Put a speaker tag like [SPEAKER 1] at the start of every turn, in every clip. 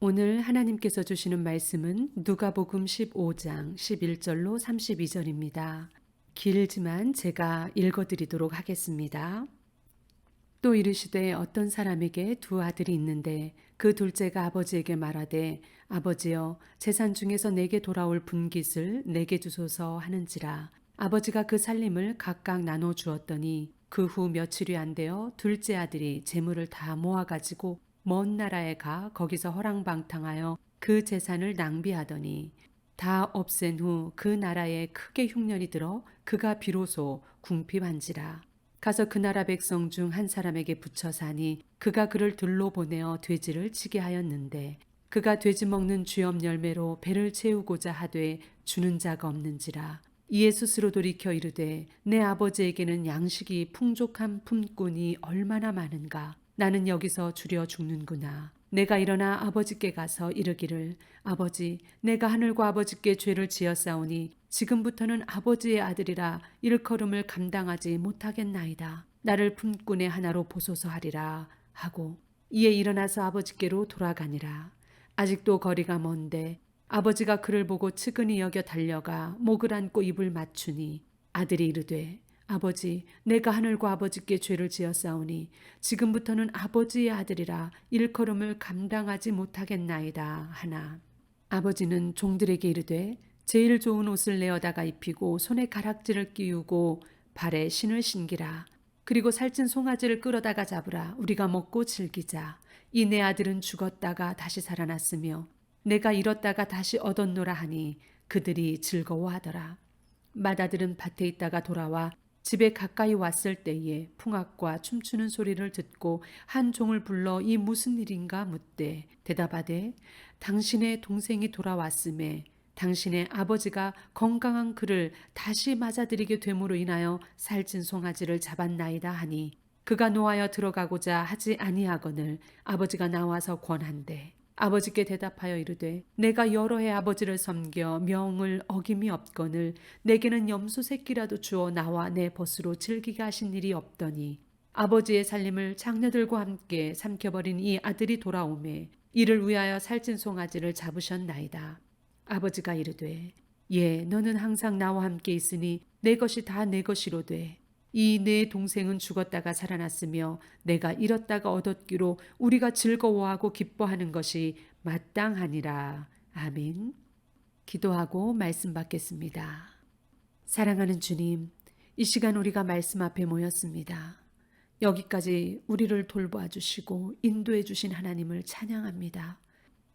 [SPEAKER 1] 오늘 하나님께서 주시는 말씀은 누가복음 15장 11절로 32절입니다. 길지만 제가 읽어드리도록 하겠습니다. 또 이르시되 어떤 사람에게 두 아들이 있는데 그 둘째가 아버지에게 말하되 아버지여 재산 중에서 내게 돌아올 분깃을 내게 주소서 하는지라. 아버지가 그 살림을 각각 나눠 주었더니 그 후 며칠이 안 되어 둘째 아들이 재물을 다 모아가지고 먼 나라에 가 거기서 허랑방탕하여 그 재산을 낭비하더니 다 없앤 후 그 나라에 크게 흉년이 들어 그가 비로소 궁핍한지라. 가서 그 나라 백성 중 한 사람에게 붙여 사니 그가 그를 들로 보내어 돼지를 치게 하였는데 그가 돼지 먹는 쥐엄 열매로 배를 채우고자 하되 주는 자가 없는지라. 이에 스스로 돌이켜 이르되 내 아버지에게는 양식이 풍족한 품꾼이 얼마나 많은가. 나는 여기서 주려 죽는구나. 내가 일어나 아버지께 가서 이르기를 아버지 내가 하늘과 아버지께 죄를 지었사오니 지금부터는 아버지의 아들이라 일컬음을 감당하지 못하겠나이다. 나를 품꾼의 하나로 보소서 하리라 하고 이에 일어나서 아버지께로 돌아가니라. 아직도 거리가 먼데 아버지가 그를 보고 측은히 여겨 달려가 목을 안고 입을 맞추니 아들이 이르되 아버지 내가 하늘과 아버지께 죄를 지었사오니 지금부터는 아버지의 아들이라 일컬음을 감당하지 못하겠나이다 하나. 아버지는 종들에게 이르되 제일 좋은 옷을 내어다가 입히고 손에 가락지를 끼우고 발에 신을 신기라. 그리고 살찐 송아지를 끌어다가 잡으라. 우리가 먹고 즐기자. 이 내 아들은 죽었다가 다시 살아났으며 내가 잃었다가 다시 얻었노라 하니 그들이 즐거워하더라. 맏아들은 밭에 있다가 돌아와 집에 가까이 왔을 때에 풍악과 춤추는 소리를 듣고 한 종을 불러 이 무슨 일인가 묻되 대답하되 당신의 동생이 돌아왔음에 당신의 아버지가 건강한 그를 다시 맞아들이게 됨으로 인하여 살찐 송아지를 잡았나이다 하니 그가 노하여 들어가고자 하지 아니하거늘 아버지가 나와서 권한대. 아버지께 대답하여 이르되 내가 여러 해 아버지를 섬겨 명을 어김이 없거늘 내게는 염소 새끼라도 주어 나와 내 벗으로 즐기게 하신 일이 없더니 아버지의 살림을 장녀들과 함께 삼켜버린 이 아들이 돌아오매 이를 위하여 살찐 송아지를 잡으셨나이다. 아버지가 이르되 예 너는 항상 나와 함께 있으니 내 것이 다 내 것이로되 이 내 동생은 죽었다가 살아났으며 내가 잃었다가 얻었기로 우리가 즐거워하고 기뻐하는 것이 마땅하니라. 아멘. 기도하고 말씀 받겠습니다. 사랑하는 주님, 이 시간 우리가 말씀 앞에 모였습니다. 여기까지 우리를 돌보아 주시고 인도해 주신 하나님을 찬양합니다.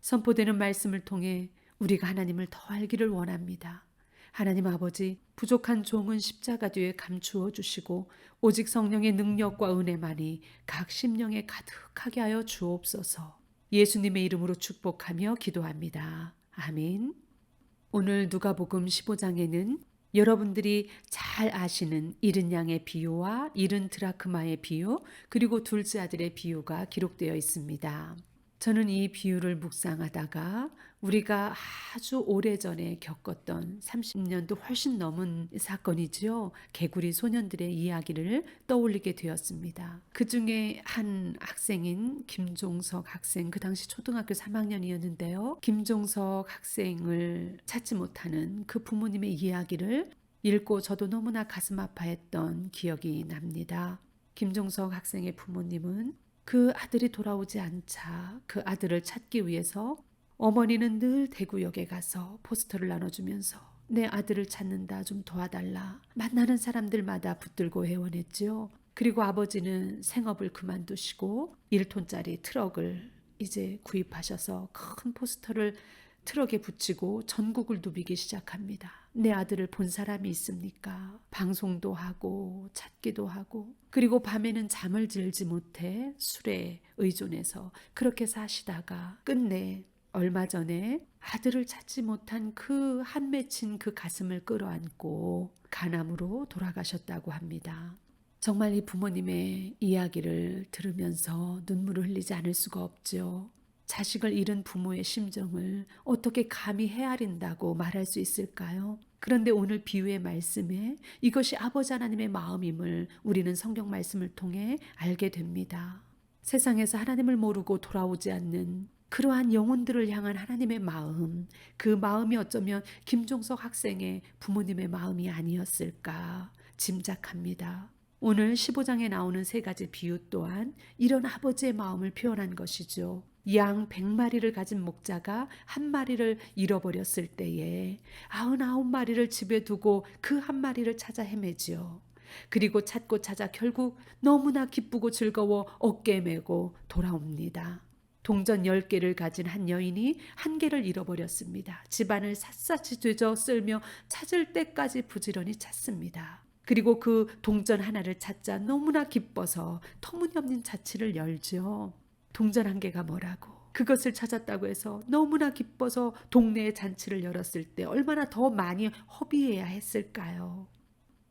[SPEAKER 1] 선포되는 말씀을 통해 우리가 하나님을 더 알기를 원합니다. 하나님 아버지, 부족한 종은 십자가 뒤에 감추어 주시고 오직 성령의 능력과 은혜만이 각 심령에 가득하게 하여 주옵소서. 예수님의 이름으로 축복하며 기도합니다. 아멘. 오늘 누가복음 15장에는 여러분들이 잘 아시는 잃은 양의 비유와 잃은 드라크마의 비유, 그리고 둘째 아들의 비유가 기록되어 있습니다. 저는 이 비유를 묵상하다가 우리가 아주 오래전에 겪었던 30년도 훨씬 넘은 사건이지요. 개구리 소년들의 이야기를 떠올리게 되었습니다. 그 중에 한 학생인 김종석 학생, 그 당시 초등학교 3학년이었는데요. 김종석 학생을 찾지 못하는 그 부모님의 이야기를 읽고 저도 너무나 가슴 아파했던 기억이 납니다. 김종석 학생의 부모님은 그 아들이 돌아오지 않자 그 아들을 찾기 위해서 어머니는 늘 대구역에 가서 포스터를 나눠주면서 내 아들을 찾는다 좀 도와달라 만나는 사람들마다 붙들고 애원했죠. 그리고 아버지는 생업을 그만두시고 1톤짜리 트럭을 이제 구입하셔서 큰 포스터를 트럭에 붙이고 전국을 누비기 시작합니다. 내 아들을 본 사람이 있습니까? 방송도 하고 찾기도 하고 그리고 밤에는 잠을 들지 못해 술에 의존해서 그렇게 사시다가 끝내 얼마 전에 아들을 찾지 못한 그 한 맺힌 그 가슴을 끌어안고 간암으로 돌아가셨다고 합니다. 정말 이 부모님의 이야기를 들으면서 눈물을 흘리지 않을 수가 없죠. 자식을 잃은 부모의 심정을 어떻게 감히 헤아린다고 말할 수 있을까요? 그런데 오늘 비유의 말씀에 이것이 아버지 하나님의 마음임을 우리는 성경 말씀을 통해 알게 됩니다. 세상에서 하나님을 모르고 돌아오지 않는 그러한 영혼들을 향한 하나님의 마음, 그 마음이 어쩌면 김종석 학생의 부모님의 마음이 아니었을까 짐작합니다. 오늘 15장에 나오는 세 가지 비유 또한 이런 아버지의 마음을 표현한 것이죠. 양 100마리를 가진 목자가 한 마리를 잃어버렸을 때에 99마리를 집에 두고 그 한 마리를 찾아 헤매지요. 그리고 찾고 찾아 결국 너무나 기쁘고 즐거워 어깨 메고 돌아옵니다. 동전 10개를 가진 한 여인이 한 개를 잃어버렸습니다. 집안을 샅샅이 뒤져 쓸며 찾을 때까지 부지런히 찾습니다. 그리고 그 동전 하나를 찾자 너무나 기뻐서 터무니없는 자취를 열죠. 동전 한 개가 뭐라고? 그것을 찾았다고 해서 너무나 기뻐서 동네에 잔치를 열었을 때 얼마나 더 많이 허비해야 했을까요?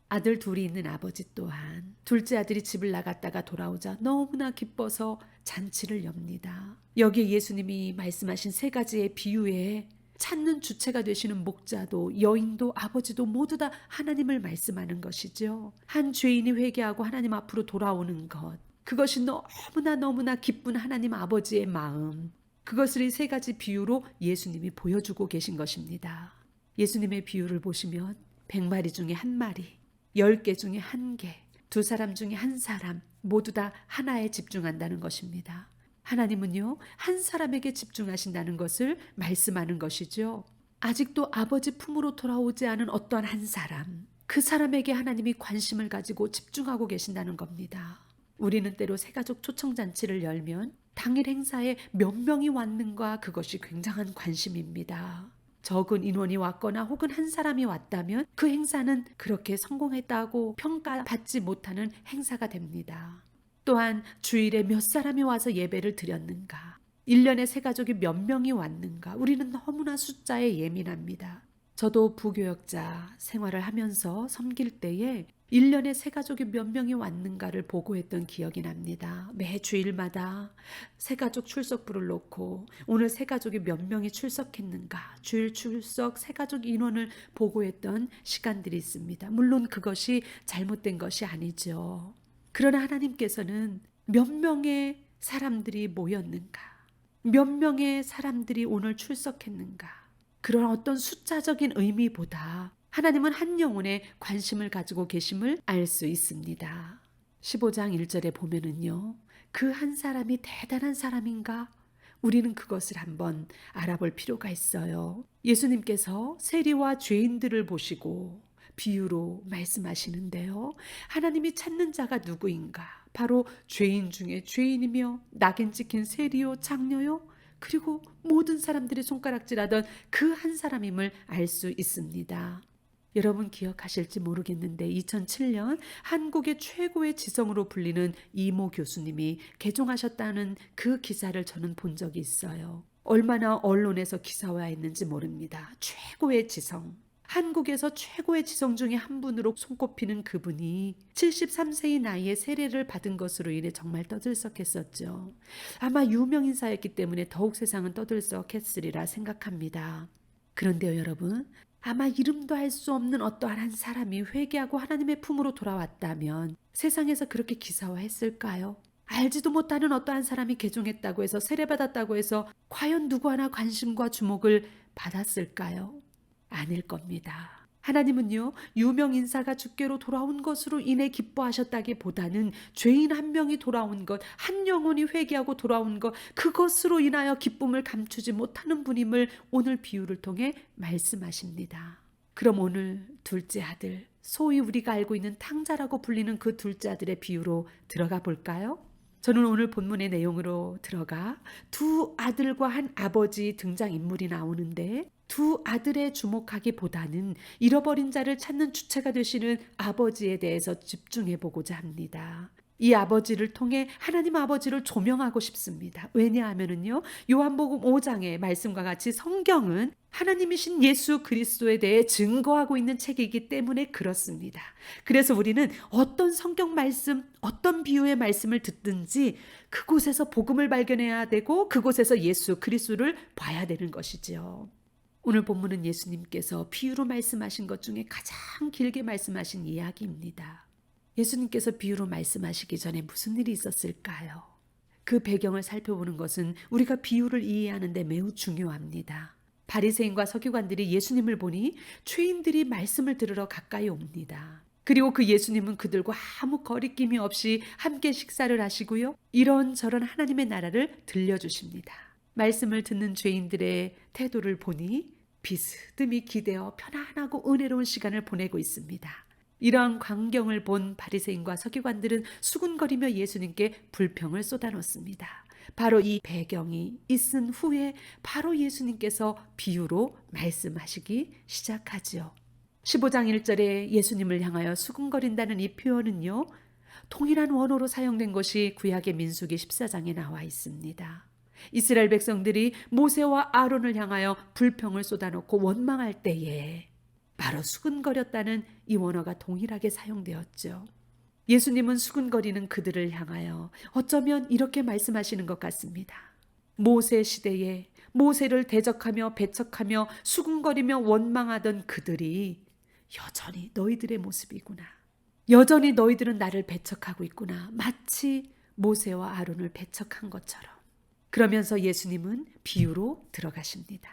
[SPEAKER 1] 아들 둘이 있는 아버지 또한 둘째 아들이 집을 나갔다가 돌아오자 너무나 기뻐서 잔치를 엽니다. 여기에 예수님이 말씀하신 세 가지의 비유에 찾는 주체가 되시는 목자도 여인도 아버지도 모두 다 하나님을 말씀하는 것이죠. 한 죄인이 회개하고 하나님 앞으로 돌아오는 것, 그것이 너무나 기쁜 하나님 아버지의 마음, 그것을 이 세 가지 비유로 예수님이 보여주고 계신 것입니다. 예수님의 비유를 보시면 100마리 중에 한 마리, 10개 중에 한 개, 두 사람 중에 한 사람 모두 다 하나에 집중한다는 것입니다. 하나님은요, 한 사람에게 집중하신다는 것을 말씀하는 것이죠. 아직도 아버지 품으로 돌아오지 않은 어떠한 한 사람, 그 사람에게 하나님이 관심을 가지고 집중하고 계신다는 겁니다. 우리는 때로 새가족 초청잔치를 열면 당일 행사에 몇 명이 왔는가, 그것이 굉장한 관심입니다. 적은 인원이 왔거나 혹은 한 사람이 왔다면 그 행사는 그렇게 성공했다고 평가받지 못하는 행사가 됩니다. 또한 주일에 몇 사람이 와서 예배를 드렸는가, 1년에 새가족이 몇 명이 왔는가, 우리는 너무나 숫자에 예민합니다. 저도 부교역자 생활을 하면서 섬길 때에 1년에 새가족이 몇 명이 왔는가를 보고했던 기억이 납니다. 매 주일마다 새가족 출석부를 놓고 오늘 새가족이 몇 명이 출석했는가, 주일 출석 새가족 인원을 보고했던 시간들이 있습니다. 물론 그것이 잘못된 것이 아니죠. 그러나 하나님께서는 몇 명의 사람들이 모였는가, 몇 명의 사람들이 오늘 출석했는가, 그런 어떤 숫자적인 의미보다 하나님은 한 영혼에 관심을 가지고 계심을 알 수 있습니다. 15장 1절에 보면은요, 그 한 사람이 대단한 사람인가? 우리는 그것을 한번 알아볼 필요가 있어요. 예수님께서 세리와 죄인들을 보시고 비유로 말씀하시는데요, 하나님이 찾는 자가 누구인가? 바로 죄인 중에 죄인이며 낙인 찍힌 세리요 장녀요, 그리고 모든 사람들이 손가락질하던 그 한 사람임을 알 수 있습니다. 여러분 기억하실지 모르겠는데 2007년 한국의 최고의 지성으로 불리는 이모 교수님이 개종하셨다는 그 기사를 저는 본 적이 있어요. 얼마나 언론에서 기사화했는지 모릅니다. 최고의 지성. 한국에서 최고의 지성 중에 한 분으로 손꼽히는 그분이 73세의 나이에 세례를 받은 것으로 인해 정말 떠들썩했었죠. 아마 유명인사였기 때문에 더욱 세상은 떠들썩했으리라 생각합니다. 그런데요 여러분, 아마 이름도 알 수 없는 어떠한 한 사람이 회개하고 하나님의 품으로 돌아왔다면 세상에서 그렇게 기사화했을까요? 알지도 못하는 어떠한 사람이 개종했다고 해서 세례받았다고 해서 과연 누구 하나 관심과 주목을 받았을까요? 아닐 겁니다. 하나님은요, 유명 인사가 주께로 돌아온 것으로 인해 기뻐하셨다기보다는 죄인 한 명이 돌아온 것, 한 영혼이 회개하고 돌아온 것, 그것으로 인하여 기쁨을 감추지 못하는 분임을 오늘 비유를 통해 말씀하십니다. 그럼 오늘 둘째 아들, 소위 우리가 알고 있는 탕자라고 불리는 그 둘째 아들의 비유로 들어가 볼까요? 저는 오늘 본문의 내용으로 들어가 두 아들과 한 아버지 등장인물이 나오는데, 두 아들에 주목하기보다는 잃어버린 자를 찾는 주체가 되시는 아버지에 대해서 집중해 보고자 합니다. 이 아버지를 통해 하나님 아버지를 조명하고 싶습니다. 왜냐하면요, 요한복음 5장의 말씀과 같이 성경은 하나님이신 예수 그리스도에 대해 증거하고 있는 책이기 때문에 그렇습니다. 그래서 우리는 어떤 성경 말씀, 어떤 비유의 말씀을 듣든지 그곳에서 복음을 발견해야 되고 그곳에서 예수 그리스도를 봐야 되는 것이지요. 오늘 본문은 예수님께서 비유로 말씀하신 것 중에 가장 길게 말씀하신 이야기입니다. 예수님께서 비유로 말씀하시기 전에 무슨 일이 있었을까요? 그 배경을 살펴보는 것은 우리가 비유를 이해하는 데 매우 중요합니다. 바리새인과 서기관들이 예수님을 보니 죄인들이 말씀을 들으러 가까이 옵니다. 그리고 그 예수님은 그들과 아무 거리낌이 없이 함께 식사를 하시고요. 이런저런 하나님의 나라를 들려주십니다. 말씀을 듣는 죄인들의 태도를 보니 비스듬히 기대어 편안하고 은혜로운 시간을 보내고 있습니다. 이러한 광경을 본 바리새인과 서기관들은 수군거리며 예수님께 불평을 쏟아놓습니다. 바로 이 배경이 있은 후에 바로 예수님께서 비유로 말씀하시기 시작하지요. 15장 1절에 예수님을 향하여 수군거린다는 이 표현은요, 동일한 원어로 사용된 것이 구약의 민수기 14장에 나와 있습니다. 이스라엘 백성들이 모세와 아론을 향하여 불평을 쏟아놓고 원망할 때에 바로 수군거렸다는 이 원어가 동일하게 사용되었죠. 예수님은 수군거리는 그들을 향하여 어쩌면 이렇게 말씀하시는 것 같습니다. 모세 시대에 모세를 대적하며 배척하며 수군거리며 원망하던 그들이 여전히 너희들의 모습이구나. 여전히 너희들은 나를 배척하고 있구나. 마치 모세와 아론을 배척한 것처럼. 그러면서 예수님은 비유로 들어가십니다.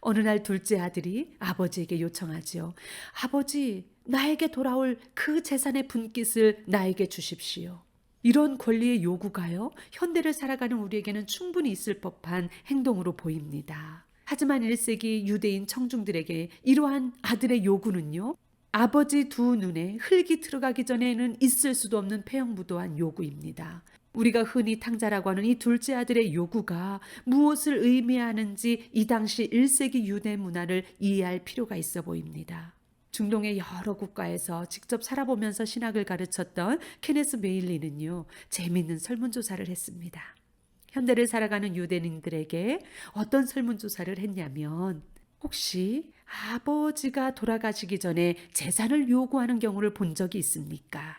[SPEAKER 1] 어느 날 둘째 아들이 아버지에게 요청하지요. 아버지, 나에게 돌아올 그 재산의 분깃을 나에게 주십시오. 이런 권리의 요구가요, 현대를 살아가는 우리에게는 충분히 있을 법한 행동으로 보입니다. 하지만 1세기 유대인 청중들에게 이러한 아들의 요구는요, 아버지 두 눈에 흙이 들어가기 전에는 있을 수도 없는 폐영무도한 요구입니다. 우리가 흔히 탕자라고 하는 이 둘째 아들의 요구가 무엇을 의미하는지 이 당시 1세기 유대 문화를 이해할 필요가 있어 보입니다. 중동의 여러 국가에서 직접 살아보면서 신학을 가르쳤던 케네스 메일리는요, 재미있는 설문조사를 했습니다. 현대를 살아가는 유대인들에게 어떤 설문조사를 했냐면, 혹시 아버지가 돌아가시기 전에 재산을 요구하는 경우를 본 적이 있습니까?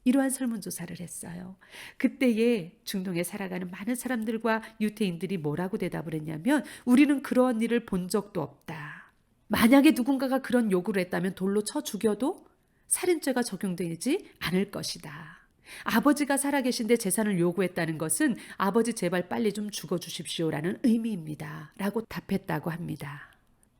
[SPEAKER 1] 이러한 설문조사를 했어요. 그때에 중동에 살아가는 많은 사람들과 유태인들이 뭐라고 대답을 했냐면, 우리는 그런 일을 본 적도 없다. 만약에 누군가가 그런 요구를 했다면 돌로 쳐 죽여도 살인죄가 적용되지 않을 것이다. 아버지가 살아계신데 재산을 요구했다는 것은 아버지 제발 빨리 좀 죽어주십시오라는 의미입니다. 라고 답했다고 합니다.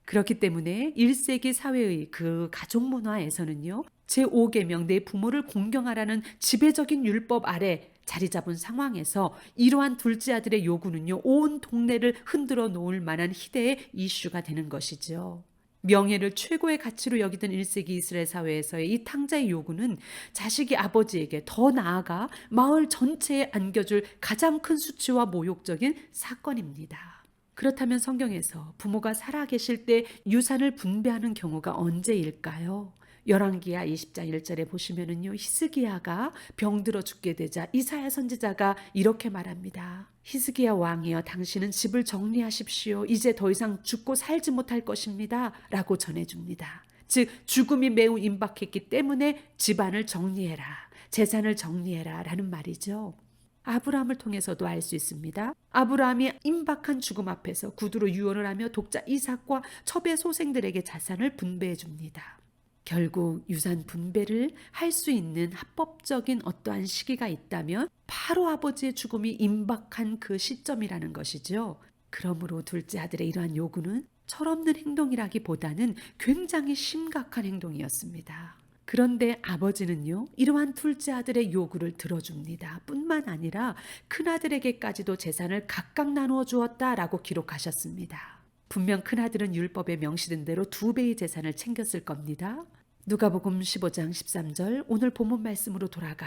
[SPEAKER 1] 그렇기 때문에 1세기 사회의 그 가족 문화에서는요, 제5계명 내 부모를 공경하라는 지배적인 율법 아래 자리 잡은 상황에서 이러한 둘째 아들의 요구는요, 온 동네를 흔들어 놓을 만한 희대의 이슈가 되는 것이죠. 명예를 최고의 가치로 여기던 1세기 이스라엘 사회에서의 이 탕자의 요구는 자식이 아버지에게, 더 나아가 마을 전체에 안겨줄 가장 큰 수치와 모욕적인 사건입니다. 그렇다면 성경에서 부모가 살아계실 때 유산을 분배하는 경우가 언제일까요? 열왕기하 20장 1절에 보시면은요, 히스기야가 병들어 죽게 되자 이사야 선지자가 이렇게 말합니다. 히스기야 왕이여, 당신은 집을 정리하십시오. 이제 더 이상 죽고 살지 못할 것입니다. 라고 전해줍니다. 즉, 죽음이 매우 임박했기 때문에 집안을 정리해라, 재산을 정리해라 라는 말이죠. 아브라함을 통해서도 알 수 있습니다. 아브라함이 임박한 죽음 앞에서 구두로 유언을 하며 독자 이삭과 첩의 소생들에게 자산을 분배해 줍니다. 결국 유산 분배를 할 수 있는 합법적인 어떠한 시기가 있다면 바로 아버지의 죽음이 임박한 그 시점이라는 것이죠. 그러므로 둘째 아들의 이러한 요구는 철없는 행동이라기보다는 굉장히 심각한 행동이었습니다. 그런데 아버지는요, 이러한 둘째 아들의 요구를 들어줍니다. 뿐만 아니라 큰아들에게까지도 재산을 각각 나누어 주었다라고 기록하셨습니다. 분명 큰아들은 율법에 명시된 대로 2배의 재산을 챙겼을 겁니다. 누가복음 15장 13절, 오늘 본문 말씀으로 돌아가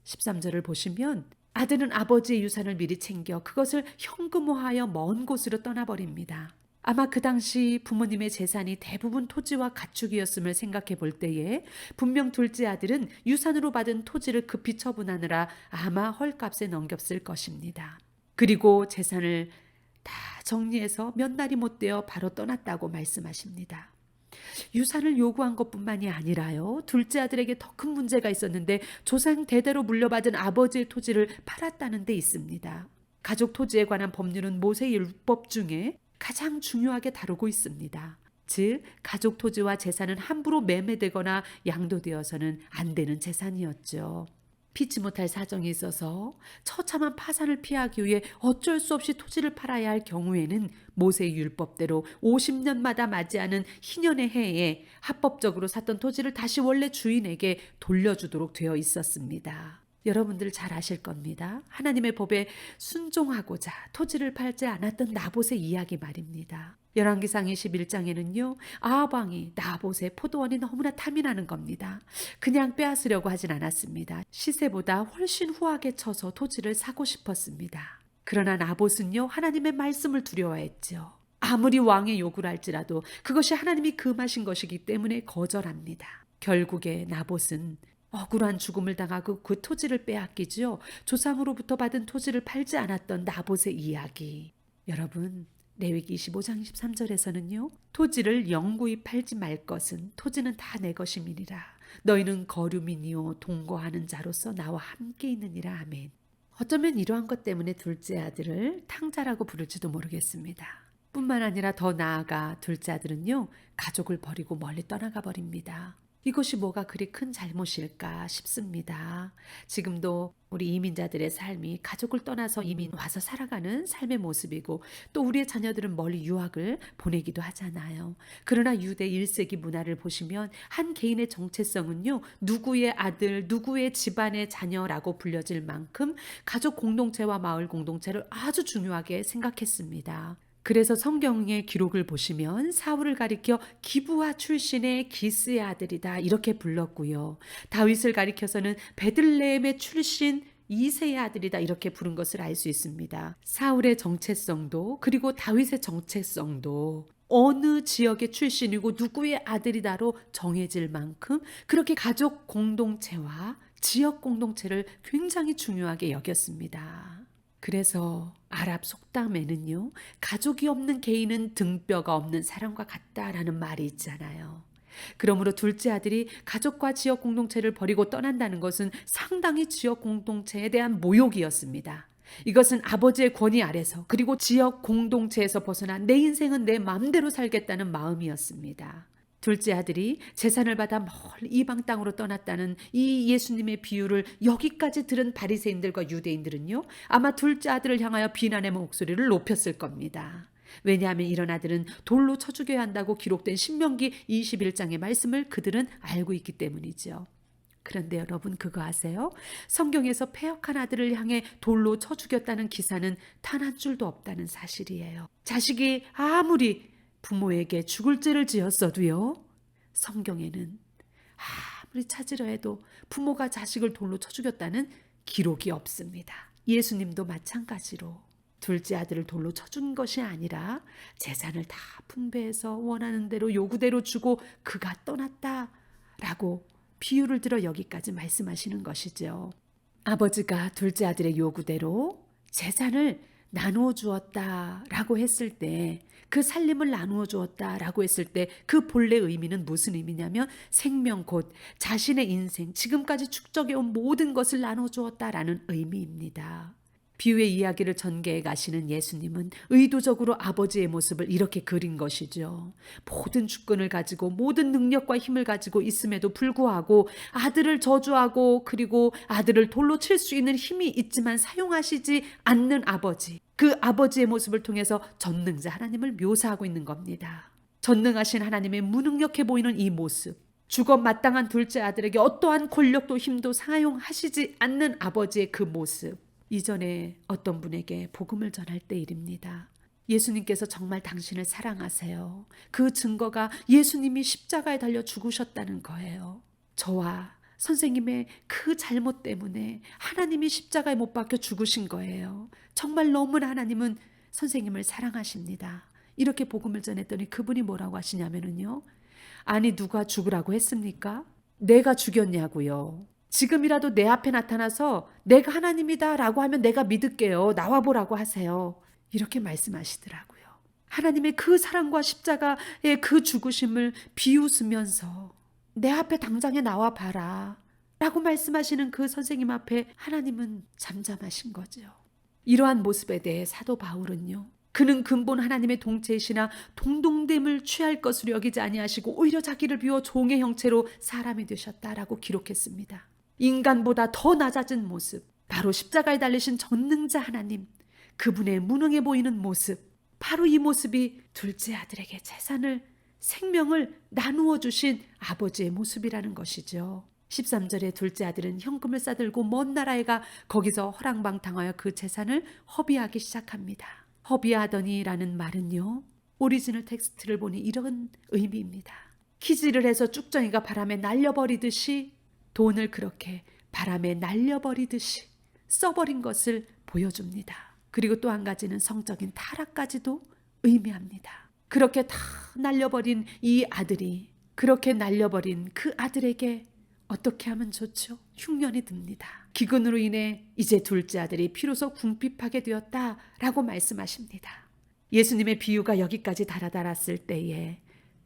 [SPEAKER 1] 13절을 보시면 아들은 아버지의 유산을 미리 챙겨 그것을 현금화하여 먼 곳으로 떠나버립니다. 아마 그 당시 부모님의 재산이 대부분 토지와 가축이었음을 생각해 볼 때에 분명 둘째 아들은 유산으로 받은 토지를 급히 처분하느라 아마 헐값에 넘겼을 것입니다. 그리고 재산을 다 정리해서 몇 날이 못 되어 바로 떠났다고 말씀하십니다. 유산을 요구한 것뿐만이 아니라요, 둘째 아들에게 더 큰 문제가 있었는데 조상 대대로 물려받은 아버지의 토지를 팔았다는 데 있습니다. 가족 토지에 관한 법률은 모세의 율법 중에 가장 중요하게 다루고 있습니다. 즉, 가족 토지와 재산은 함부로 매매되거나 양도되어서는 안 되는 재산이었죠. 피치 못할 사정이 있어서 처참한 파산을 피하기 위해 어쩔 수 없이 토지를 팔아야 할 경우에는 모세의 율법대로 50년마다 맞이하는 희년의 해에 합법적으로 샀던 토지를 다시 원래 주인에게 돌려주도록 되어 있었습니다. 여러분들 잘 아실 겁니다. 하나님의 법에 순종하고자 토지를 팔지 않았던 나봇의 이야기 말입니다. 열왕기상 21장에는요. 아합 왕이 나봇의 포도원이 너무나 탐이 나는 겁니다. 그냥 빼앗으려고 하진 않았습니다. 시세보다 훨씬 후하게 쳐서 토지를 사고 싶었습니다. 그러나 나봇은요. 하나님의 말씀을 두려워했죠. 아무리 왕의 요구를 할지라도 그것이 하나님이 금하신 것이기 때문에 거절합니다. 결국에 나봇은 억울한 죽음을 당하고 그 토지를 빼앗기지요. 조상으로부터 받은 토지를 팔지 않았던 나봇의 이야기. 여러분, 레위기 25장 23절에서는요. 토지를 영구히 팔지 말 것은 토지는 다 내 것임이니라. 너희는 거류민이요 동거하는 자로서 나와 함께 있느니라. 아멘. 어쩌면 이러한 것 때문에 둘째 아들을 탕자라고 부를지도 모르겠습니다. 뿐만 아니라 더 나아가 둘째 아들은요. 가족을 버리고 멀리 떠나가 버립니다. 이것이 뭐가 그리 큰 잘못일까 싶습니다. 지금도 우리 이민자들의 삶이 가족을 떠나서 이민 와서 살아가는 삶의 모습이고 또 우리의 자녀들은 멀리 유학을 보내기도 하잖아요. 그러나 유대 1세기 문화를 보시면 한 개인의 정체성은요. 누구의 아들, 누구의 집안의 자녀라고 불려질 만큼 가족 공동체와 마을 공동체를 아주 중요하게 생각했습니다. 그래서 성경의 기록을 보시면 사울을 가리켜 기브아 출신의 기스의 아들이다 이렇게 불렀고요. 다윗을 가리켜서는 베들레헴의 출신 이새의 아들이다 이렇게 부른 것을 알 수 있습니다. 사울의 정체성도 그리고 다윗의 정체성도 어느 지역의 출신이고 누구의 아들이다로 정해질 만큼 그렇게 가족 공동체와 지역 공동체를 굉장히 중요하게 여겼습니다. 그래서 아랍 속담에는요. 가족이 없는 개인은 등뼈가 없는 사람과 같다라는 말이 있잖아요. 그러므로 둘째 아들이 가족과 지역 공동체를 버리고 떠난다는 것은 상당히 지역 공동체에 대한 모욕이었습니다. 이것은 아버지의 권위 아래서 그리고 지역 공동체에서 벗어나 내 인생은 내 마음대로 살겠다는 마음이었습니다. 둘째 아들이 재산을 받아 멀리 이방 땅으로 떠났다는 이 예수님의 비유를 여기까지 들은 바리새인들과 유대인들은요. 아마 둘째 아들을 향하여 비난의 목소리를 높였을 겁니다. 왜냐하면 이런 아들은 돌로 쳐 죽여야 한다고 기록된 신명기 21장의 말씀을 그들은 알고 있기 때문이죠. 그런데 여러분 그거 아세요? 성경에서 패역한 아들을 향해 돌로 쳐 죽였다는 기사는 단 한 줄도 없다는 사실이에요. 자식이 아무리 부모에게 죽을 죄를 지었어도요. 성경에는 아무리 찾으려 해도 부모가 자식을 돌로 쳐 죽였다는 기록이 없습니다. 예수님도 마찬가지로 둘째 아들을 돌로 쳐 죽인 것이 아니라 재산을 다 분배해서 원하는 대로 요구대로 주고 그가 떠났다라고 비유를 들어 여기까지 말씀하시는 것이죠. 아버지가 둘째 아들의 요구대로 재산을 나누어 주었다라고 했을 때 그 살림을 나누어 주었다라고 했을 때 그 본래 의미는 무슨 의미냐면 생명 곧 자신의 인생 지금까지 축적해온 모든 것을 나누어 주었다라는 의미입니다. 비유의 이야기를 전개해 가시는 예수님은 의도적으로 아버지의 모습을 이렇게 그린 것이죠. 모든 주권을 가지고 모든 능력과 힘을 가지고 있음에도 불구하고 아들을 저주하고 그리고 아들을 돌로 칠 수 있는 힘이 있지만 사용하시지 않는 아버지. 그 아버지의 모습을 통해서 전능자 하나님을 묘사하고 있는 겁니다. 전능하신 하나님의 무능력해 보이는 이 모습. 죽어 마땅한 둘째 아들에게 어떠한 권력도 힘도 사용하시지 않는 아버지의 그 모습. 이전에 어떤 분에게 복음을 전할 때 일입니다. 예수님께서 정말 당신을 사랑하세요. 그 증거가 예수님이 십자가에 달려 죽으셨다는 거예요. 저와 선생님의 그 잘못 때문에 하나님이 십자가에 못 박혀 죽으신 거예요. 정말 너무나 하나님은 선생님을 사랑하십니다. 이렇게 복음을 전했더니 그분이 뭐라고 하시냐면요. 아니 누가 죽으라고 했습니까? 내가 죽였냐고요. 지금이라도 내 앞에 나타나서 내가 하나님이다 라고 하면 내가 믿을게요. 나와보라고 하세요. 이렇게 말씀하시더라고요. 하나님의 그 사랑과 십자가의 그 죽으심을 비웃으면서 내 앞에 당장에 나와봐라 라고 말씀하시는 그 선생님 앞에 하나님은 잠잠하신 거죠. 이러한 모습에 대해 사도 바울은요. 그는 근본 하나님의 동체이시나 동동됨을 취할 것으로 여기지 아니하시고 오히려 자기를 비워 종의 형체로 사람이 되셨다라고 기록했습니다. 인간보다 더 낮아진 모습, 바로 십자가에 달리신 전능자 하나님, 그분의 무능해 보이는 모습, 바로 이 모습이 둘째 아들에게 재산을, 생명을 나누어 주신 아버지의 모습이라는 것이죠. 13절에 둘째 아들은 현금을 싸들고 먼 나라에 가 거기서 허랑방탕하여 그 재산을 허비하기 시작합니다. 허비하더니라는 말은요, 오리지널 텍스트를 보니 이런 의미입니다. 키질을 해서 쭉정이가 바람에 날려버리듯이 돈을 그렇게 바람에 날려버리듯이 써버린 것을 보여줍니다. 그리고 또 한 가지는 성적인 타락까지도 의미합니다. 그렇게 다 날려버린 이 아들이, 그렇게 날려버린 그 아들에게 어떻게 하면 좋죠? 흉년이 듭니다. 기근으로 인해 이제 둘째 아들이 비로소 궁핍하게 되었다라고 말씀하십니다. 예수님의 비유가 여기까지 달아달았을 때에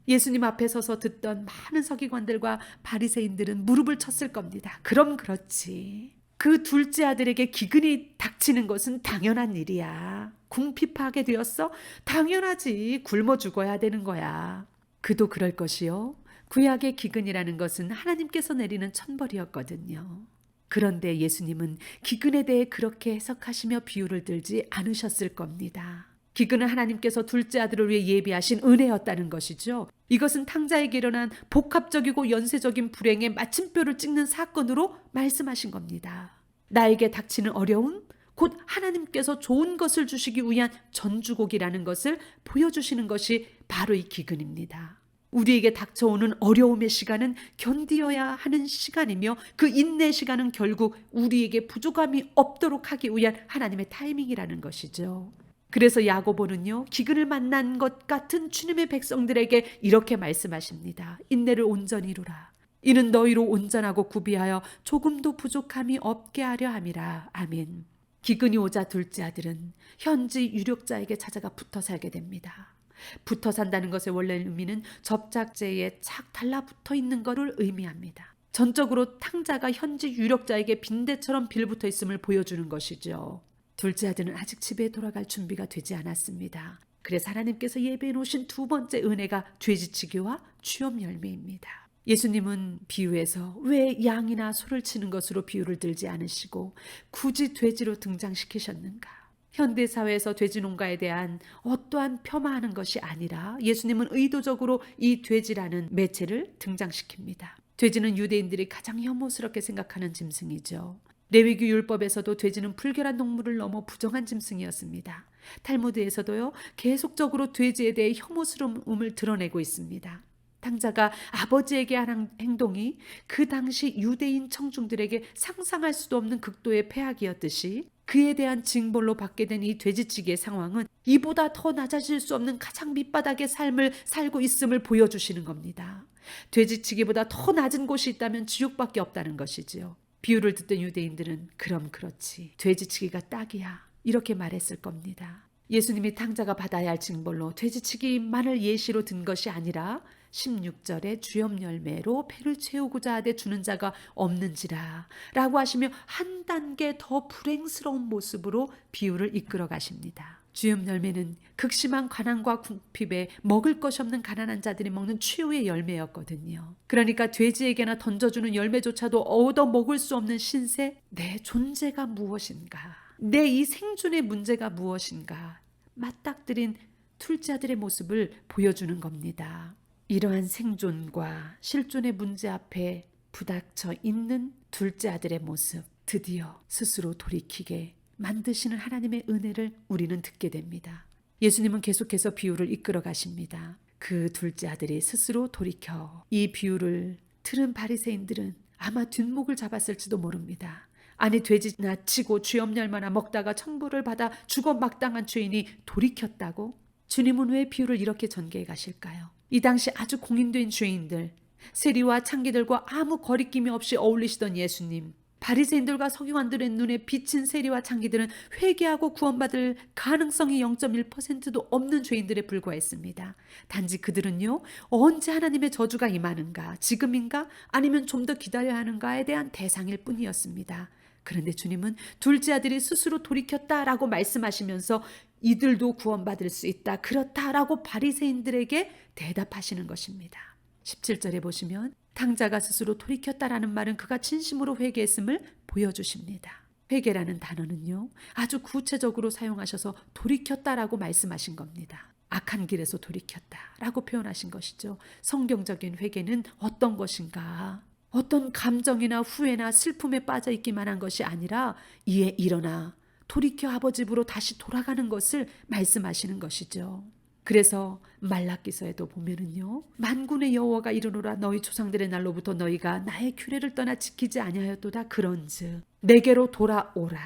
[SPEAKER 1] 예수님 앞에 서서 듣던 많은 서기관들과 바리새인들은 무릎을 쳤을 겁니다. 그럼 그렇지. 그 둘째 아들에게 기근이 닥치는 것은 당연한 일이야. 궁핍하게 되었어? 당연하지. 굶어 죽어야 되는 거야. 그도 그럴 것이요. 구약의 기근이라는 것은 하나님께서 내리는 천벌이었거든요. 그런데 예수님은 기근에 대해 그렇게 해석하시며 비유를 들지 않으셨을 겁니다. 기근은 하나님께서 둘째 아들을 위해 예비하신 은혜였다는 것이죠. 이것은 탕자에게 일어난 복합적이고 연쇄적인 불행의 마침표를 찍는 사건으로 말씀하신 겁니다. 나에게 닥치는 어려움, 곧 하나님께서 좋은 것을 주시기 위한 전주곡이라는 것을 보여주시는 것이 바로 이 기근입니다. 우리에게 닥쳐오는 어려움의 시간은 견디어야 하는 시간이며 그 인내 시간은 결국 우리에게 부족함이 없도록 하기 위한 하나님의 타이밍이라는 것이죠. 그래서 야고보는요, 기근을 만난 것 같은 주님의 백성들에게 이렇게 말씀하십니다. 인내를 온전히 이루라. 이는 너희로 온전하고 구비하여 조금도 부족함이 없게 하려 함이라. 아멘. 기근이 오자 둘째 아들은 현지 유력자에게 찾아가 붙어 살게 됩니다. 붙어 산다는 것의 원래 의미는 접착제에 착 달라붙어 있는 것을 의미합니다. 전적으로 탕자가 현지 유력자에게 빈대처럼 빌붙어 있음을 보여주는 것이죠. 둘째 아들은 아직 집에 돌아갈 준비가 되지 않았습니다. 그래서 하나님께서 예배해 놓으신 두 번째 은혜가 돼지치기와 주염 열매입니다. 예수님은 비유에서 왜 양이나 소를 치는 것으로 비유를 들지 않으시고 굳이 돼지로 등장시키셨는가? 현대사회에서 돼지 농가에 대한 어떠한 폄하하는 것이 아니라 예수님은 의도적으로 이 돼지라는 매체를 등장시킵니다. 돼지는 유대인들이 가장 혐오스럽게 생각하는 짐승이죠. 레위기 율법에서도 돼지는 불결한 동물을 넘어 부정한 짐승이었습니다. 탈무드에서도요, 계속적으로 돼지에 대해 혐오스러움을 드러내고 있습니다. 탕자가 아버지에게 한 행동이 그 당시 유대인 청중들에게 상상할 수도 없는 극도의 폐악이었듯이 그에 대한 징벌로 받게 된 이 돼지치기의 상황은 이보다 더 낮아질 수 없는 가장 밑바닥의 삶을 살고 있음을 보여주시는 겁니다. 돼지치기보다 더 낮은 곳이 있다면 지옥밖에 없다는 것이지요. 비유를 듣던 유대인들은 그럼 그렇지, 돼지치기가 딱이야, 이렇게 말했을 겁니다. 예수님이 탕자가 받아야 할 징벌로 돼지치기만을 예시로 든 것이 아니라 16절에 주염 열매로 배를 채우고자 하되 주는 자가 없는지라 라고 하시며 한 단계 더 불행스러운 모습으로 비유를 이끌어 가십니다. 주염 열매는 극심한 가난과 궁핍에 먹을 것이 없는 가난한 자들이 먹는 최후의 열매였거든요. 그러니까 돼지에게나 던져주는 열매조차도 얻어 먹을 수 없는 신세, 내 존재가 무엇인가, 내 이 생존의 문제가 무엇인가 맞닥뜨린 둘째 아들의 모습을 보여주는 겁니다. 이러한 생존과 실존의 문제 앞에 부닥쳐 있는 둘째 아들의 모습, 드디어 스스로 돌이키게 만드시는 하나님의 은혜를 우리는 듣게 됩니다. 예수님은 계속해서 비유를 이끌어 가십니다. 그 둘째 아들이 스스로 돌이켜 이 비유를 들은 바리새인들은 아마 뒷목을 잡았을지도 모릅니다. 아니, 돼지나 치고 주염 열매나 먹다가 천벌을 받아 죽어 막당한 죄인이 돌이켰다고? 주님은 왜 비유를 이렇게 전개해 가실까요? 이 당시 아주 공인된 죄인들, 세리와 창기들과 아무 거리낌이 없이 어울리시던 예수님, 바리새인들과 서기관들의 눈에 비친 세리와 창기들은 회개하고 구원받을 가능성이 0.1%도 없는 죄인들에 불과했습니다. 단지 그들은요, 언제 하나님의 저주가 임하는가, 지금인가 아니면 좀 더 기다려야 하는가에 대한 대상일 뿐이었습니다. 그런데 주님은 둘째 아들이 스스로 돌이켰다라고 말씀하시면서 이들도 구원받을 수 있다, 그렇다라고 바리새인들에게 대답하시는 것입니다. 17절에 보시면 탕자가 스스로 돌이켰다라는 말은 그가 진심으로 회개했음을 보여주십니다. 회개라는 단어는요, 아주 구체적으로 사용하셔서 돌이켰다라고 말씀하신 겁니다. 악한 길에서 돌이켰다라고 표현하신 것이죠. 성경적인 회개는 어떤 것인가? 어떤 감정이나 후회나 슬픔에 빠져 있기만 한 것이 아니라 이에 일어나 돌이켜 아버지 집으로 다시 돌아가는 것을 말씀하시는 것이죠. 그래서 말라기서에도 보면은요, 만군의 여호와가 이르노라 너희 조상들의 날로부터 너희가 나의 규례를 떠나 지키지 아니하였도다. 그런즉 내게로 돌아오라.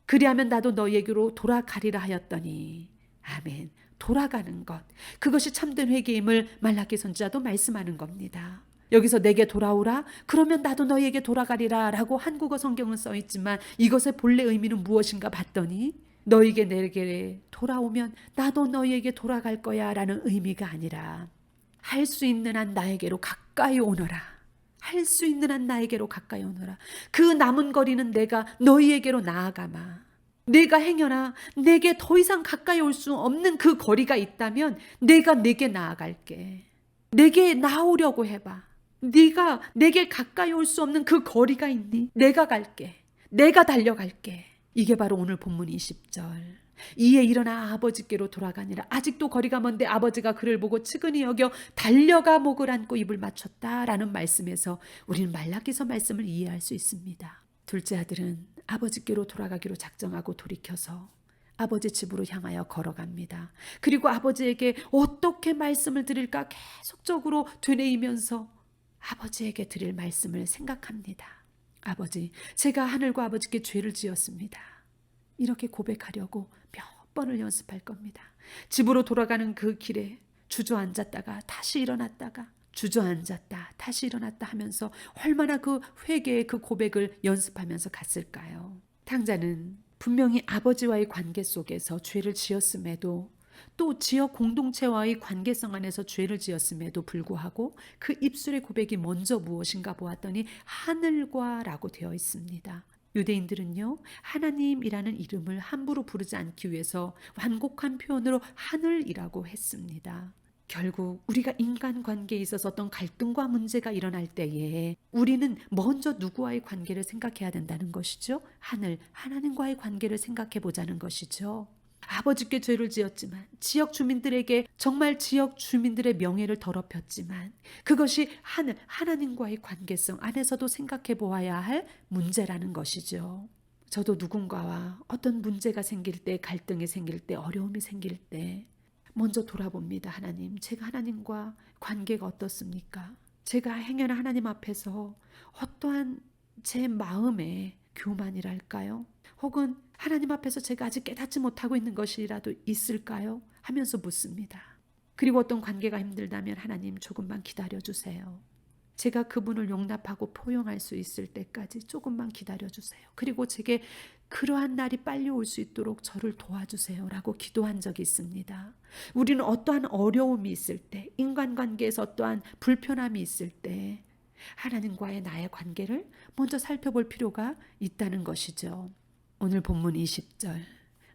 [SPEAKER 1] 그리하면 나도 너희에게로 돌아가리라 하였더니. 아멘. 돌아가는 것, 그것이 참된 회개임을 말라기 선지자도 말씀하는 겁니다. 여기서 내게 돌아오라, 그러면 나도 너희에게 돌아가리라 라고 한국어 성경은 써있지만 이것의 본래 의미는 무엇인가 봤더니 너희에게 내게 돌아오면 나도 너희에게 돌아갈 거야 라는 의미가 아니라 할 수 있는 한 나에게로 가까이 오너라. 할 수 있는 한 나에게로 가까이 오너라. 그 남은 거리는 내가 너희에게로 나아가마. 내가 행여나 내게 더 이상 가까이 올 수 없는 그 거리가 있다면 내가 내게 나아갈게. 내게 나오려고 해봐. 네가 내게 가까이 올 수 없는 그 거리가 있니? 내가 갈게. 내가 달려갈게. 이게 바로 오늘 본문 20절. 이에 일어나 아버지께로 돌아가니라. 아직도 거리가 먼데 아버지가 그를 보고 측은히 여겨 달려가 목을 안고 입을 맞췄다라는 말씀에서 우리는 말라기서 말씀을 이해할 수 있습니다. 둘째 아들은 아버지께로 돌아가기로 작정하고 돌이켜서 아버지 집으로 향하여 걸어갑니다. 그리고 아버지에게 어떻게 말씀을 드릴까 계속적으로 되뇌이면서 아버지에게 드릴 말씀을 생각합니다. 아버지, 제가 하늘과 아버지께 죄를 지었습니다. 이렇게 고백하려고 몇 번을 연습할 겁니다. 집으로 돌아가는 그 길에 주저앉았다가 다시 일어났다가 주저앉았다 다시 일어났다 하면서 얼마나 그 회개의 그 고백을 연습하면서 갔을까요? 탕자는 분명히 아버지와의 관계 속에서 죄를 지었음에도 또 지역 공동체와의 관계성 안에서 죄를 지었음에도 불구하고 그 입술의 고백이 먼저 무엇인가 보았더니 하늘과 라고 되어 있습니다. 유대인들은요, 하나님이라는 이름을 함부로 부르지 않기 위해서 완곡한 표현으로 하늘이라고 했습니다. 결국 우리가 인간관계에 있어서 어떤 갈등과 문제가 일어날 때에 우리는 먼저 누구와의 관계를 생각해야 된다는 것이죠. 하나님과의 관계를 생각해 보자는 것이죠. 아버지께 죄를 지었지만 지역 주민들에게 정말 지역 주민들의 명예를 더럽혔지만 그것이 하나님과의 관계성 안에서도 생각해 보아야 할 문제라는 것이죠. 저도 누군가와 어떤 문제가 생길 때, 갈등이 생길 때, 어려움이 생길 때 먼저 돌아봅니다. 하나님, 제가 하나님과 관계가 어떻습니까? 제가 행여나 하나님 앞에서 어떠한 제 마음의 교만이랄까요? 혹은 하나님 앞에서 제가 아직 깨닫지 못하고 있는 것이라도 있을까요? 하면서 묻습니다. 그리고 어떤 관계가 힘들다면 하나님 조금만 기다려주세요. 제가 그분을 용납하고 포용할 수 있을 때까지 조금만 기다려주세요. 그리고 제게 그러한 날이 빨리 올 수 있도록 저를 도와주세요 라고 기도한 적이 있습니다. 우리는 어떠한 어려움이 있을 때, 인간관계에서 어떠한 불편함이 있을 때 하나님과의 나의 관계를 먼저 살펴볼 필요가 있다는 것이죠. 오늘 본문 20절.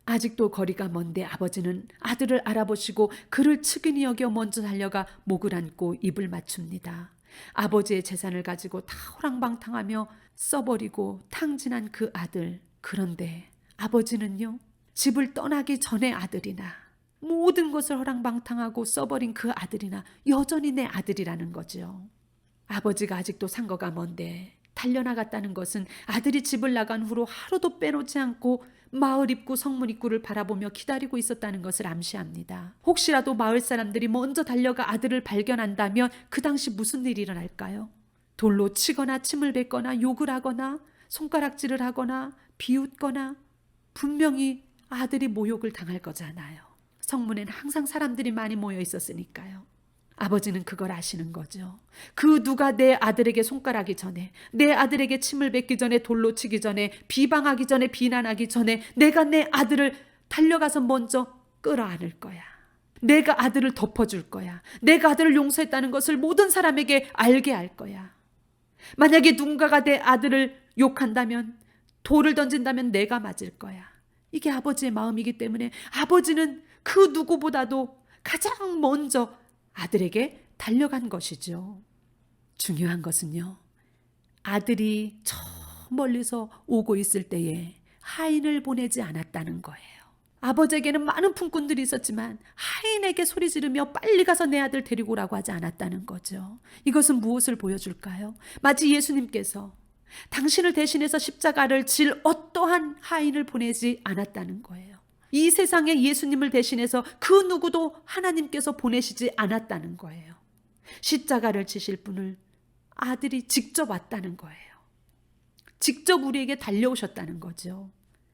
[SPEAKER 1] 아직도 거리가 먼데 아버지는 아들을 알아보시고 그를 측은히 여겨 먼저 달려가 목을 안고 입을 맞춥니다. 아버지의 재산을 가지고 다 호랑방탕하며 써버리고 탕진한 그 아들. 그런데 아버지는요, 집을 떠나기 전의 아들이나 모든 것을 호랑방탕하고 써버린 그 아들이나 여전히 내 아들이라는 거죠. 아버지가 아직도 상거가 먼데 달려나갔다는 것은 아들이 집을 나간 후로 하루도 빼놓지 않고 마을 입구, 성문 입구를 바라보며 기다리고 있었다는 것을 암시합니다. 혹시라도 마을 사람들이 먼저 달려가 아들을 발견한다면 그 당시 무슨 일이 일어날까요? 돌로 치거나 침을 뱉거나 욕을 하거나 손가락질을 하거나 비웃거나 분명히 아들이 모욕을 당할 거잖아요. 성문엔 항상 사람들이 많이 모여 있었으니까요. 아버지는 그걸 아시는 거죠. 그 누가 내 아들에게 손가락이 전에, 내 아들에게 침을 뱉기 전에, 돌로 치기 전에, 비방하기 전에, 비난하기 전에 내가 내 아들을 달려가서 먼저 끌어안을 거야. 내가 아들을 덮어줄 거야. 내가 아들을 용서했다는 것을 모든 사람에게 알게 할 거야. 만약에 누군가가 내 아들을 욕한다면, 돌을 던진다면 내가 맞을 거야. 이게 아버지의 마음이기 때문에 아버지는 그 누구보다도 가장 먼저 아들에게 달려간 것이죠. 중요한 것은요, 아들이 저 멀리서 오고 있을 때에 하인을 보내지 않았다는 거예요. 아버지에게는 많은 품꾼들이 있었지만 하인에게 소리 지르며 빨리 가서 내 아들 데리고 오라고 하지 않았다는 거죠. 이것은 무엇을 보여줄까요? 마치 예수님께서 당신을 대신해서 십자가를 질 어떠한 하인을 보내지 않았다는 거예요. 이 세상에 예수님을 대신해서 그 누구도 하나님께서 보내시지 않았다는 거예요. 십자가를 지실 분을 아들이 직접 왔다는 거예요. 직접 우리에게 달려오셨다는 거죠.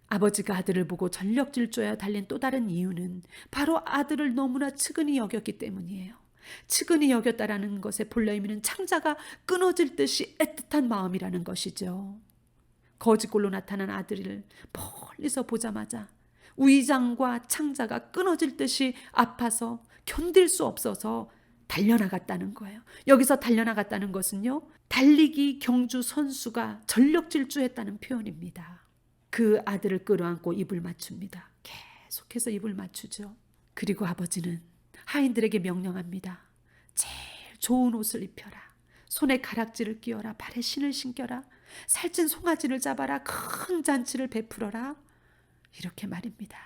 [SPEAKER 1] 아버지가 아들을 보고 전력 질주하여 달린 또 다른 이유는 바로 아들을 너무나 측은히 여겼기 때문이에요. 측은히 여겼다라는 것의 본래 의미는 창자가 끊어질 듯이 애틋한 마음이라는 것이죠. 거짓골로 나타난 아들을 멀리서 보자마자 위장과 창자가 끊어질 듯이 아파서 견딜 수 없어서 달려나갔다는 거예요. 여기서 달려나갔다는 것은요, 달리기 경주 선수가 전력 질주했다는 표현입니다. 그 아들을 끌어안고 입을 맞춥니다. 계속해서 입을 맞추죠. 그리고 아버지는 하인들에게 명령합니다. 제일 좋은 옷을 입혀라. 손에 가락지를 끼워라. 발에 신을 신겨라. 살찐 송아지를 잡아라. 큰 잔치를 베풀어라. 이렇게 말입니다.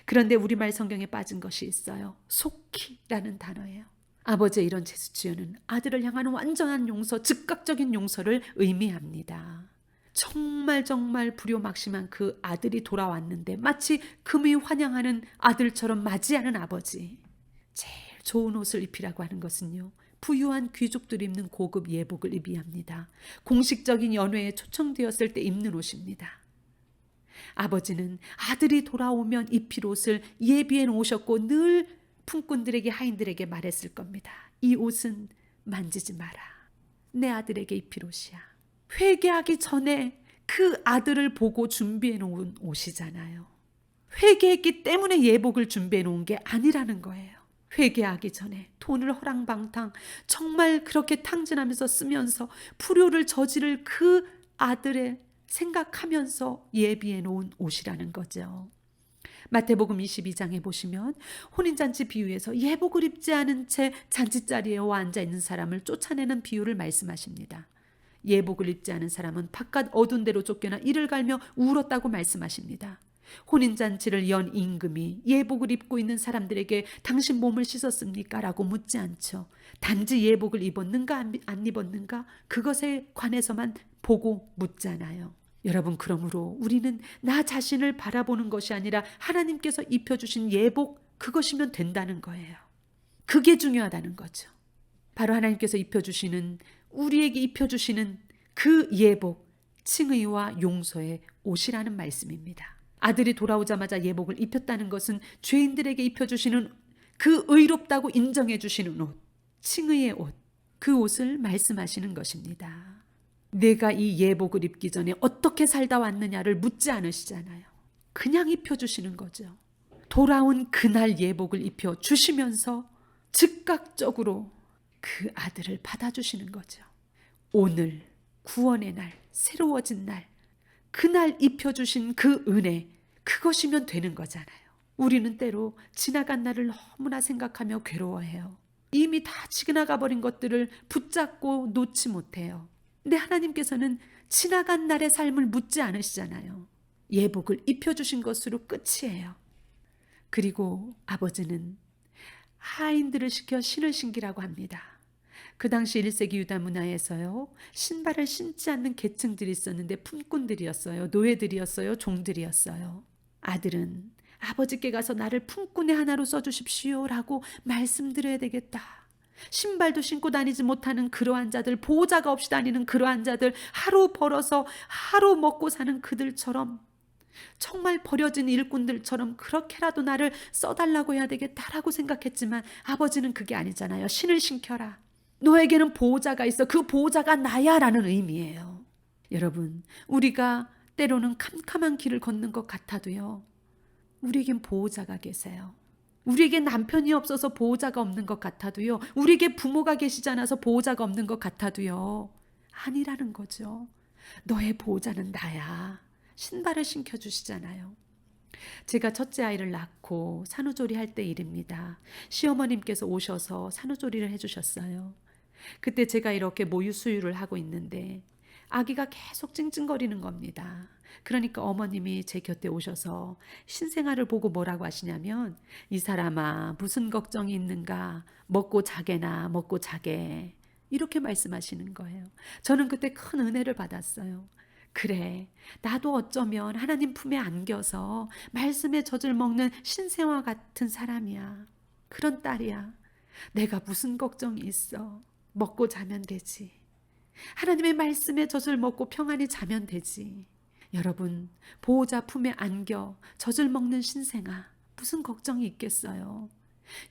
[SPEAKER 1] 그런데 우리말 성경에 빠진 것이 있어요. 속히라는 단어예요. 아버지의 이런 제스처는 아들을 향하는 완전한 용서, 즉각적인 용서를 의미합니다. 정말 불효막심한 그 아들이 돌아왔는데 마치 금이 환영하는 아들처럼 맞이하는 아버지. 제일 좋은 옷을 입히라고 하는 것은요, 부유한 귀족들이 입는 고급 예복을 의미합니다. 공식적인 연회에 초청되었을 때 입는 옷입니다. 아버지는 아들이 돌아오면 입힐 옷을 예비해 놓으셨고 늘 품꾼들에게, 하인들에게 말했을 겁니다. 이 옷은 만지지 마라. 내 아들에게 입힐 옷이야. 회개하기 전에 그 아들을 보고 준비해 놓은 옷이잖아요. 회개했기 때문에 예복을 준비해 놓은 게 아니라는 거예요. 회개하기 전에 돈을 허랑방탕 정말 그렇게 탕진하면서 쓰면서 불효를 저지를 그 아들의 생각하면서 예비해 놓은 옷이라는 거죠. 마태복음 22장에 보시면 혼인잔치 비유에서 예복을 입지 않은 채 잔치자리에 와 앉아있는 사람을 쫓아내는 비유를 말씀하십니다. 예복을 입지 않은 사람은 바깥 어두운 데로 쫓겨나 이를 갈며 울었다고 말씀하십니다. 혼인잔치를 연 임금이 예복을 입고 있는 사람들에게 당신 몸을 씻었습니까? 라고 묻지 않죠. 단지 예복을 입었는가 안 입었는가 그것에 관해서만 보고 묻잖아요. 여러분, 그러므로 우리는 나 자신을 바라보는 것이 아니라 하나님께서 입혀주신 예복, 그것이면 된다는 거예요. 그게 중요하다는 거죠. 바로 하나님께서 입혀주시는, 우리에게 입혀주시는 그 예복, 칭의와 용서의 옷이라는 말씀입니다. 아들이 돌아오자마자 예복을 입혔다는 것은 죄인들에게 입혀주시는 그 의롭다고 인정해 주시는 옷, 칭의의 옷, 그 옷을 말씀하시는 것입니다. 내가 이 예복을 입기 전에 어떻게 살다 왔느냐를 묻지 않으시잖아요. 그냥 입혀주시는 거죠. 돌아온 그날 예복을 입혀주시면서 즉각적으로 그 아들을 받아주시는 거죠. 오늘 구원의 날, 새로워진 날, 그날 입혀주신 그 은혜, 그것이면 되는 거잖아요. 우리는 때로 지나간 날을 너무나 생각하며 괴로워해요. 이미 다 지나가 버린 것들을 붙잡고 놓지 못해요. 근데 하나님께서는 지나간 날의 삶을 묻지 않으시잖아요. 예복을 입혀주신 것으로 끝이에요. 그리고 아버지는 하인들을 시켜 신을 신기라고 합니다. 그 당시 1세기 유다 문화에서요, 신발을 신지 않는 계층들이 있었는데 품꾼들이었어요. 노예들이었어요. 종들이었어요. 아들은 아버지께 가서 나를 품꾼의 하나로 써주십시오 라고 말씀드려야 되겠다. 신발도 신고 다니지 못하는 그러한 자들, 보호자가 없이 다니는 그러한 자들, 하루 벌어서 하루 먹고 사는 그들처럼, 정말 버려진 일꾼들처럼 그렇게라도 나를 써달라고 해야 되겠다라고 생각했지만 아버지는 그게 아니잖아요. 신을 신켜라. 너에게는 보호자가 있어. 그 보호자가 나야 라는 의미예요. 여러분, 우리가 때로는 캄캄한 길을 걷는 것 같아도요, 우리에겐 보호자가 계세요. 우리에게 남편이 없어서 보호자가 없는 것 같아도요, 우리에게 부모가 계시지 않아서 보호자가 없는 것 같아도요, 아니라는 거죠. 너의 보호자는 나야. 신발을 신겨주시잖아요. 제가 첫째 아이를 낳고 산후조리 할 때 일입니다. 시어머님께서 오셔서 산후조리를 해주셨어요. 그때 제가 이렇게 모유 수유를 하고 있는데 아기가 계속 찡찡거리는 겁니다. 그러니까 어머님이 제 곁에 오셔서 신생아를 보고 뭐라고 하시냐면, 이 사람아 무슨 걱정이 있는가, 먹고 자게나 먹고 자게, 이렇게 말씀하시는 거예요. 저는 그때 큰 은혜를 받았어요. 그래, 나도 어쩌면 하나님 품에 안겨서 말씀의 젖을 먹는 신생아 같은 사람이야. 그런 딸이야. 내가 무슨 걱정이 있어. 먹고 자면 되지. 하나님의 말씀의 젖을 먹고 평안히 자면 되지. 여러분, 보호자 품에 안겨 젖을 먹는 신생아, 무슨 걱정이 있겠어요?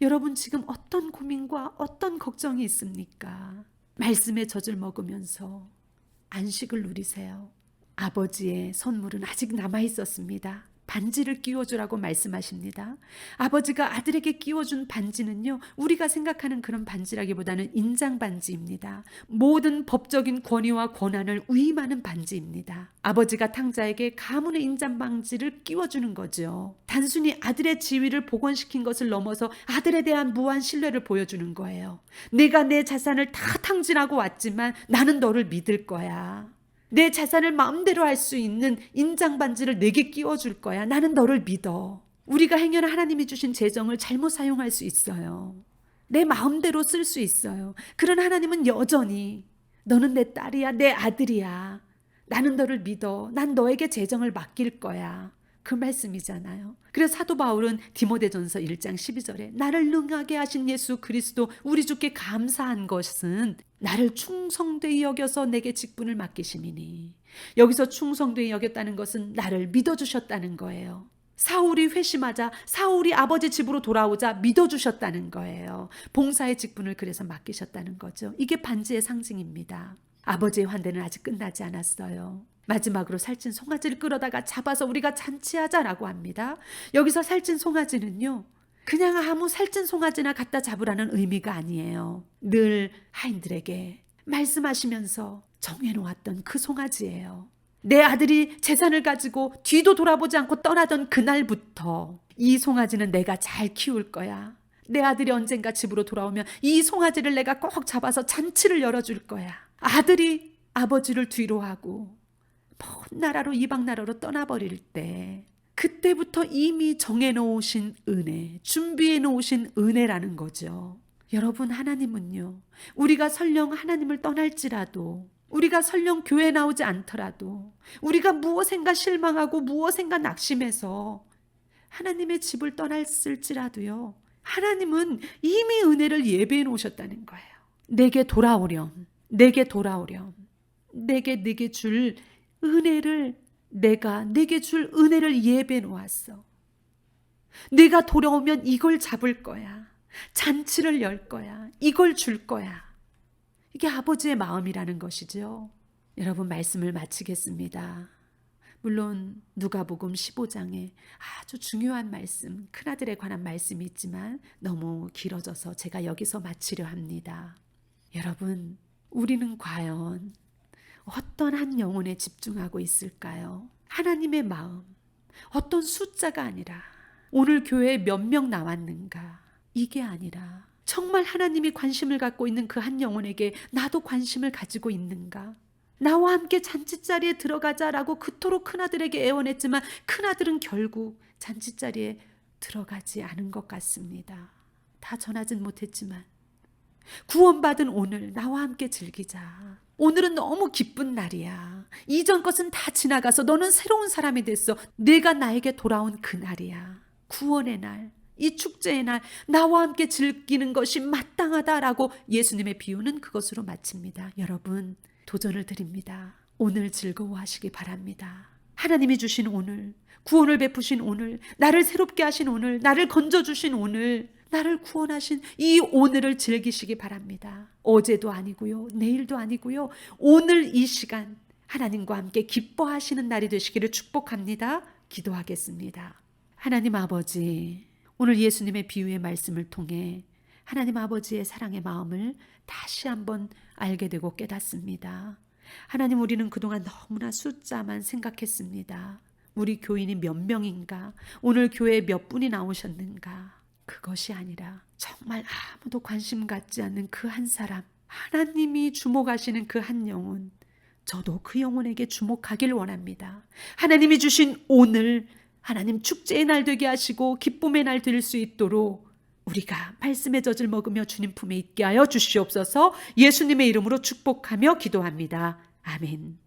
[SPEAKER 1] 여러분 지금 어떤 고민과 어떤 걱정이 있습니까? 말씀의 젖을 먹으면서 안식을 누리세요. 아버지의 선물은 아직 남아 있었습니다. 반지를 끼워주라고 말씀하십니다. 아버지가 아들에게 끼워준 반지는요, 우리가 생각하는 그런 반지라기보다는 인장 반지입니다. 모든 법적인 권위와 권한을 위임하는 반지입니다. 아버지가 탕자에게 가문의 인장 반지를 끼워주는 거죠. 단순히 아들의 지위를 복원시킨 것을 넘어서 아들에 대한 무한 신뢰를 보여주는 거예요. 내가 내 자산을 다 탕진하고 왔지만 나는 너를 믿을 거야. 내 자산을 마음대로 할 수 있는 인장 반지를 내게 끼워줄 거야. 나는 너를 믿어. 우리가 행여나 하나님이 주신 재정을 잘못 사용할 수 있어요. 내 마음대로 쓸 수 있어요. 그런 하나님은 여전히 너는 내 딸이야, 내 아들이야. 나는 너를 믿어. 난 너에게 재정을 맡길 거야. 그 말씀이잖아요. 그래서 사도 바울은 디모데전서 1장 12절에 나를 능하게 하신 예수 그리스도 우리 주께 감사한 것은 나를 충성되이 여겨서 내게 직분을 맡기심이니, 여기서 충성되이 여겼다는 것은 나를 믿어주셨다는 거예요. 사울이 회심하자, 사울이 아버지 집으로 돌아오자 믿어주셨다는 거예요. 봉사의 직분을 그래서 맡기셨다는 거죠. 이게 반지의 상징입니다. 아버지의 환대는 아직 끝나지 않았어요. 마지막으로 살찐 송아지를 끌어다가 잡아서 우리가 잔치하자라고 합니다. 여기서 살찐 송아지는요, 그냥 아무 살찐 송아지나 갖다 잡으라는 의미가 아니에요. 늘 하인들에게 말씀하시면서 정해놓았던 그 송아지예요. 내 아들이 재산을 가지고 뒤도 돌아보지 않고 떠나던 그날부터 이 송아지는 내가 잘 키울 거야. 내 아들이 언젠가 집으로 돌아오면 이 송아지를 내가 꼭 잡아서 잔치를 열어줄 거야. 아들이 아버지를 뒤로 하고 먼 나라로, 이방 나라로 떠나버릴 때, 그때부터 이미 정해놓으신 은혜, 준비해놓으신 은혜라는 거죠. 여러분, 하나님은요, 우리가 설령 하나님을 떠날지라도, 우리가 설령 교회 나오지 않더라도, 우리가 무엇인가 실망하고 무엇인가 낙심해서 하나님의 집을 떠났을지라도요, 하나님은 이미 은혜를 예배해 놓으셨다는 거예요. 내게 돌아오렴, 내게 돌아오렴. 내게 줄 은혜를, 내가 내게 줄 은혜를 예배해 놓았어. 내가 돌아오면 이걸 잡을 거야. 잔치를 열 거야. 이걸 줄 거야. 이게 아버지의 마음이라는 것이죠. 여러분, 말씀을 마치겠습니다. 물론 누가복음 15장에 아주 중요한 말씀, 큰아들에 관한 말씀이 있지만 너무 길어져서 제가 여기서 마치려 합니다. 여러분, 우리는 과연 어떤 한 영혼에 집중하고 있을까요? 하나님의 마음, 어떤 숫자가 아니라 오늘 교회에 몇 명 나왔는가, 이게 아니라 정말 하나님이 관심을 갖고 있는 그 한 영혼에게 나도 관심을 가지고 있는가? 나와 함께 잔치자리에 들어가자라고 그토록 큰아들에게 애원했지만 큰아들은 결국 잔치자리에 들어가지 않은 것 같습니다. 다 전하진 못했지만 구원받은 오늘 나와 함께 즐기자. 오늘은 너무 기쁜 날이야. 이전 것은 다 지나가서 너는 새로운 사람이 됐어. 내가 나에게 돌아온 그 날이야. 구원의 날, 이 축제의 날, 나와 함께 즐기는 것이 마땅하다라고 예수님의 비유는 그것으로 마칩니다. 여러분, 도전을 드립니다. 오늘 즐거워하시기 바랍니다. 하나님이 주신 오늘, 구원을 베푸신 오늘, 나를 새롭게 하신 오늘, 나를 건져주신 오늘, 나를 구원하신 이 오늘을 즐기시기 바랍니다. 어제도 아니고요, 내일도 아니고요, 오늘 이 시간 하나님과 함께 기뻐하시는 날이 되시기를 축복합니다. 기도하겠습니다. 하나님 아버지, 오늘 예수님의 비유의 말씀을 통해 하나님 아버지의 사랑의 마음을 다시 한번 알게 되고 깨닫습니다. 하나님, 우리는 그동안 너무나 숫자만 생각했습니다. 우리 교인이 몇 명인가, 오늘 교회에 몇 분이 나오셨는가, 그것이 아니라 정말 아무도 관심 갖지 않는 그 한 사람, 하나님이 주목하시는 그 한 영혼, 저도 그 영혼에게 주목하길 원합니다. 하나님이 주신 오늘, 하나님 축제의 날 되게 하시고 기쁨의 날 될 수 있도록 우리가 말씀의 젖을 먹으며 주님 품에 있게 하여 주시옵소서. 예수님의 이름으로 축복하며 기도합니다. 아멘.